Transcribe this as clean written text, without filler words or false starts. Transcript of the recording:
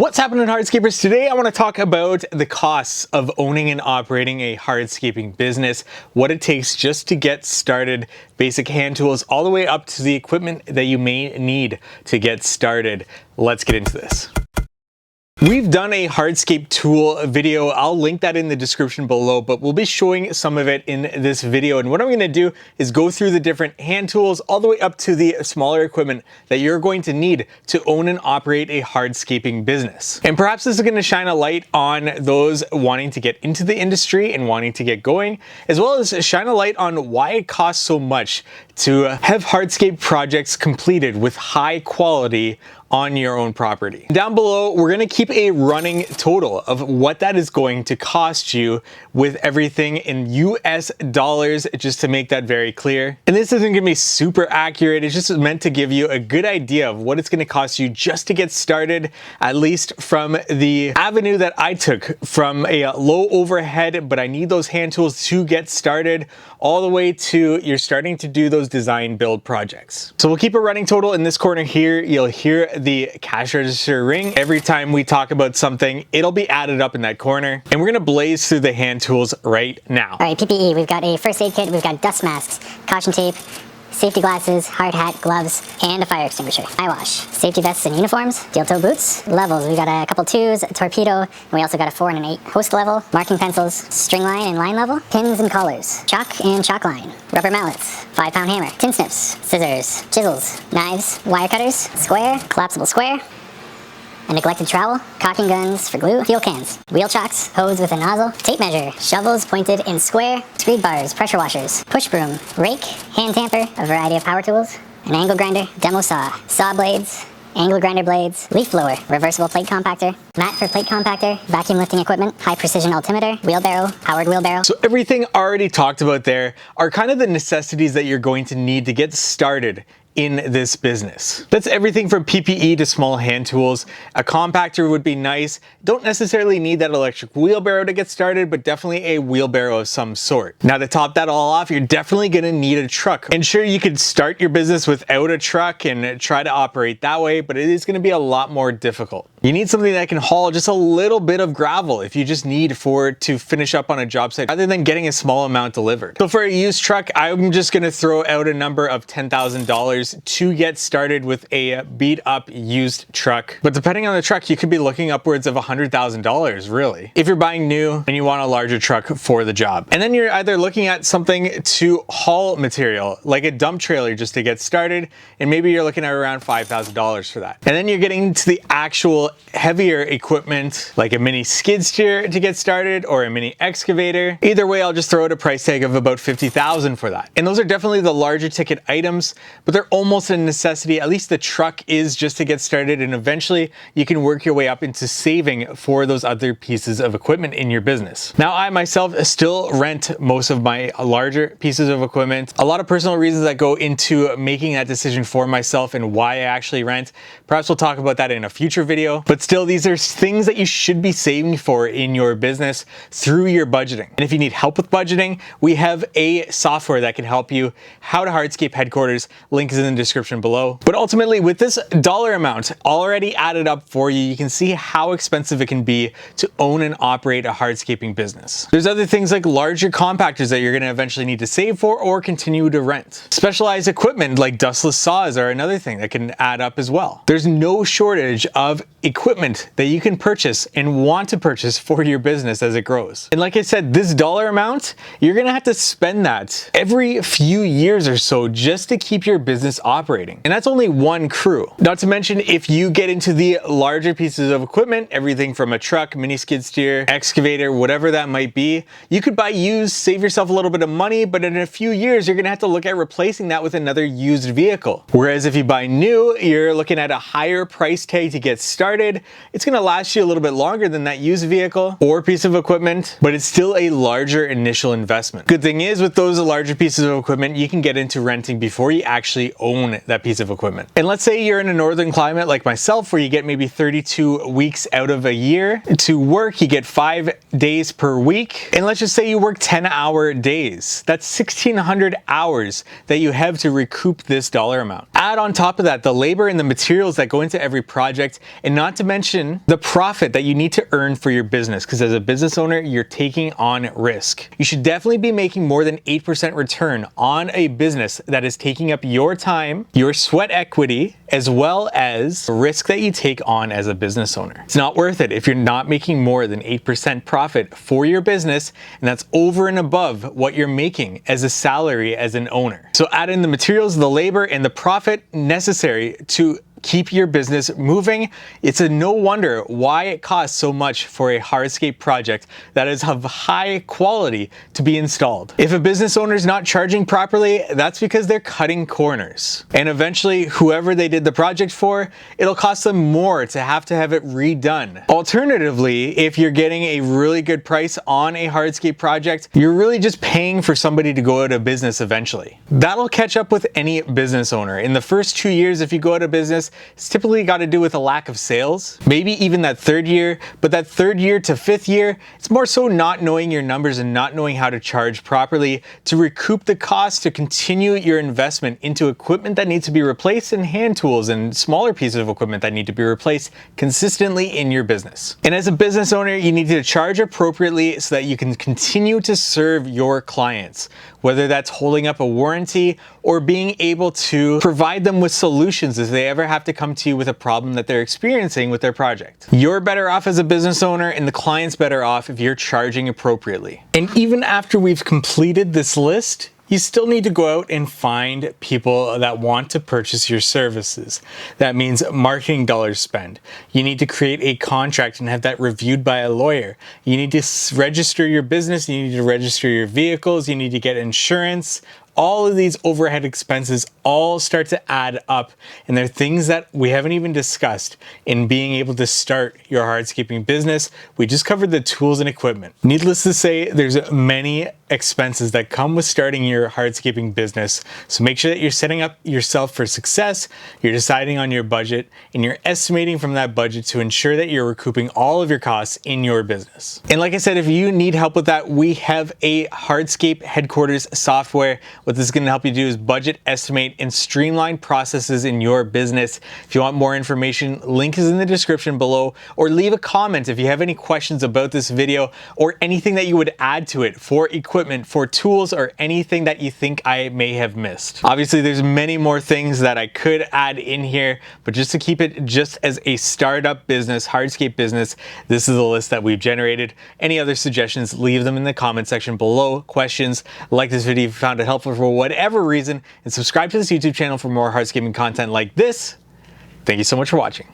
What's happening, Hardscapers? Today I want to talk about the costs of owning and operating a hardscaping business, what it takes just to get started, basic hand tools, all the way up to the equipment that you may need to get started. Let's get into this. We've done a hardscape tool video. I'll link that in the description below, but we'll be showing some of it in this video. And what I'm going to do is go through the different hand tools all the way up to the smaller equipment that you're going to need to own and operate a hardscaping business. And perhaps this is going to shine a light on those wanting to get into the industry and wanting to get going, as well as shine a light on why it costs so much to have hardscape projects completed with high quality on your own property. Down below, we're gonna keep a running total of what that is going to cost you with everything in US dollars, just to make that very clear. And this isn't gonna be super accurate, it's just meant to give you a good idea of what it's gonna cost you just to get started, at least from the avenue that I took, from a low overhead, but I need those hand tools to get started, all the way to you're starting to do those design build projects. So we'll keep a running total in this corner here. You'll hear the cash register ring. Every time we talk about something, it'll be added up in that corner. And we're gonna blaze through the hand tools right now. All right, PPE, we've got a first aid kit, we've got dust masks, caution tape, safety glasses, hard hat, gloves, and a fire extinguisher. Eye wash, safety vests and uniforms, steel toe boots, levels. We got a couple 2s, a torpedo, and we also got a 4 and an 8 host level, marking pencils, string line and line level, pins and collars, chalk and chalk line, rubber mallets, 5-pound hammer, tin snips, scissors, chisels, knives, wire cutters, square, collapsible square, a neglected trowel, caulking guns for glue, fuel cans, wheel chocks, hose with a nozzle, tape measure, shovels pointed in square, screed bars, pressure washers, push broom, rake, hand tamper, a variety of power tools, an angle grinder, demo saw blades, angle grinder blades, leaf blower, reversible plate compactor, mat for plate compactor, vacuum lifting equipment, high precision altimeter, wheelbarrow, powered wheelbarrow. So everything already talked about there are kind of the necessities that you're going to need to get started in this business. That's everything from PPE to small hand tools. A compactor would be nice. Don't necessarily need that electric wheelbarrow to get started, but definitely a wheelbarrow of some sort. Now, to top that all off, you're definitely gonna need a truck. And sure, you could start your business without a truck and try to operate that way, but it is gonna be a lot more difficult. You need something that can haul just a little bit of gravel if you just need for it to finish up on a job site, rather than getting a small amount delivered. So for a used truck, I'm just gonna throw out a number of $10,000 to get started with a beat up used truck. But depending on the truck, you could be looking upwards of $100,000 really, if you're buying new and you want a larger truck for the job. And then you're either looking at something to haul material, like a dump trailer just to get started, and maybe you're looking at around $5,000 for that. And then you're getting into the actual heavier equipment, like a mini skid steer to get started, or a mini excavator. Either way, I'll just throw out a price tag of about $50,000 for that. And those are definitely the larger ticket items, but they're almost a necessity. At least the truck is, just to get started, and eventually you can work your way up into saving for those other pieces of equipment in your business. Now, I myself still rent most of my larger pieces of equipment. A lot of personal reasons that go into making that decision for myself and why I actually rent. Perhaps we'll talk about that in a future video, but still, these are things that you should be saving for in your business through your budgeting. And if you need help with budgeting, we have a software that can help you. How to Hardscape headquarters, link is in the description below. But ultimately, with this dollar amount already added up for you, you can see how expensive it can be to own and operate a hardscaping business. There's other things like larger compactors that you're gonna eventually need to save for or continue to rent. Specialized equipment like dustless saws are another thing that can add up as well. There's no shortage of equipment that you can purchase and want to purchase for your business as it grows. And like I said, this dollar amount, you're gonna have to spend that every few years or so just to keep your business operating. And that's only one crew. Not to mention, if you get into the larger pieces of equipment, everything from a truck, mini skid steer, excavator, whatever that might be, you could buy used, save yourself a little bit of money, but in a few years, you're gonna have to look at replacing that with another used vehicle. Whereas if you buy new, you're looking at a higher price tag to get started. It's gonna last you a little bit longer than that used vehicle or piece of equipment, but it's still a larger initial investment. Good thing is, with those larger pieces of equipment, you can get into renting before you actually own that piece of equipment. And let's say you're in a northern climate like myself, where you get maybe 32 weeks out of a year to work. You get 5 days per week. And let's just say you work 10-hour days. That's 1,600 hours that you have to recoup this dollar amount. Add on top of that the labor and the materials that go into every project, and not Not to mention the profit that you need to earn for your business, because as a business owner, you're taking on risk. You should definitely be making more than 8% return on a business that is taking up your time, your sweat equity, as well as the risk that you take on as a business owner. It's not worth it if you're not making more than 8% profit for your business, and that's over and above what you're making as a salary as an owner. So add in the materials, the labor, and the profit necessary to keep your business moving. It's a no wonder why it costs so much for a hardscape project that is of high quality to be installed. If a business owner is not charging properly, that's because they're cutting corners. And eventually, whoever they did the project for, it'll cost them more to have it redone. Alternatively, if you're getting a really good price on a hardscape project, you're really just paying for somebody to go out of business eventually. That'll catch up with any business owner. In the first 2 years, if you go out of business, it's typically got to do with a lack of sales, maybe even that third year, but that third year to fifth year, it's more so not knowing your numbers and not knowing how to charge properly to recoup the cost to continue your investment into equipment that needs to be replaced and hand tools and smaller pieces of equipment that need to be replaced consistently in your business. And as a business owner, you need to charge appropriately so that you can continue to serve your clients, whether that's holding up a warranty or being able to provide them with solutions if they ever have to come to you with a problem that they're experiencing with their project. You're better off as a business owner, and the client's better off if you're charging appropriately. And even after we've completed this list, you still need to go out and find people that want to purchase your services. That means marketing dollars spent. You need to create a contract and have that reviewed by a lawyer. You need to register your business. You need to register your vehicles. You need to get insurance. All of these overhead expenses all start to add up, and they're things that we haven't even discussed in being able to start your hardscaping business. We just covered the tools and equipment. Needless to say, there's many expenses that come with starting your hardscaping business. So make sure that you're setting up yourself for success, you're deciding on your budget, and you're estimating from that budget to ensure that you're recouping all of your costs in your business. And like I said, if you need help with that, we have a Hardscape headquarters software. What this is going to help you do is budget, estimate, and streamline processes in your business. If you want more information, link is in the description below, or leave a comment if you have any questions about this video or anything that you would add to it for equipment, for tools, or anything that you think I may have missed. Obviously, there's many more things that I could add in here, but just to keep it just as a startup business, hardscape business, this is the list that we've generated. Any other suggestions, leave them in the comment section below. Questions, like this video if you found it helpful for whatever reason, and subscribe to this YouTube channel for more hardscaping content like this. Thank you so much for watching.